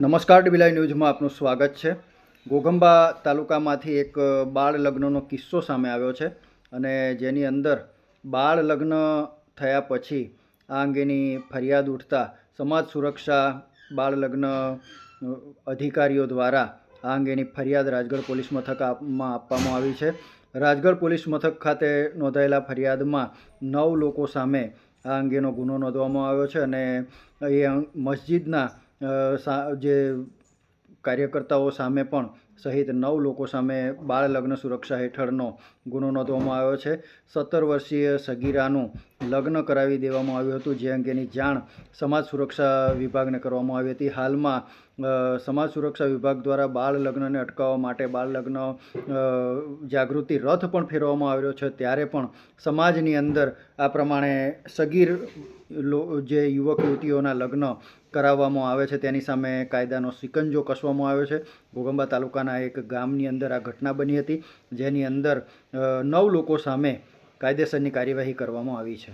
નમસ્કાર ડીબી ન્યૂઝમાં આપનું સ્વાગત છે। ઘોઘંબા તાલુકામાંથી એક બાળ લગ્નનો કિસ્સો સામે આવ્યો છે અને જેની અંદર બાળ લગ્ન થયા પછી આ અંગેની ફરિયાદ ઉઠતા સમાજ સુરક્ષા બાળ લગ્ન અધિકારીઓ દ્વારા આ અંગેની ફરિયાદ રાજગઢ પોલીસ મથકમાં આપવામાં આવી છે। રાજગઢ પોલીસ મથક ખાતે નોંધાયેલા ફરિયાદમાં 9 લોકો સામે આ અંગેનો ગુનો નોંધવામાં આવ્યો છે અને એ મસ્જિદના જે કાર્યકર્તાઓ સામે પણ સહિત 9 લોકો સામે બાળ લગ્ન સુરક્ષા હેઠળનો ગુનો નોંધવામાં આવ્યો છે। 17 વર્ષીય સગીરાનું લગ્ન કરાવી દેવામાં આવ્યું હતું, જે અંગેની જાણ સમાજ સુરક્ષા વિભાગને કરવામાં આવી હતી। હાલમાં સમાજ સુરક્ષા વિભાગ દ્વારા બાળ લગ્નને અટકાવવા માટે બાળ લગ્ન જાગૃતિ રથ પણ ફેરવવામાં આવ્યો છે। ત્યારે પણ સમાજની અંદર આ પ્રમાણે સગીર જે યુવક યુવતીઓના લગ્ન કરાવવામાં આવે છે તેની સામે કાયદાનો સિકંજો કસવામાં આવ્યો છે। ઘોઘંબા તાલુકાના એક ગામની અંદર આ ઘટના બની હતી, જેની અંદર 9 લોકો સામે કાયદેસરની કાર્યવાહી કરવામાં આવી છે।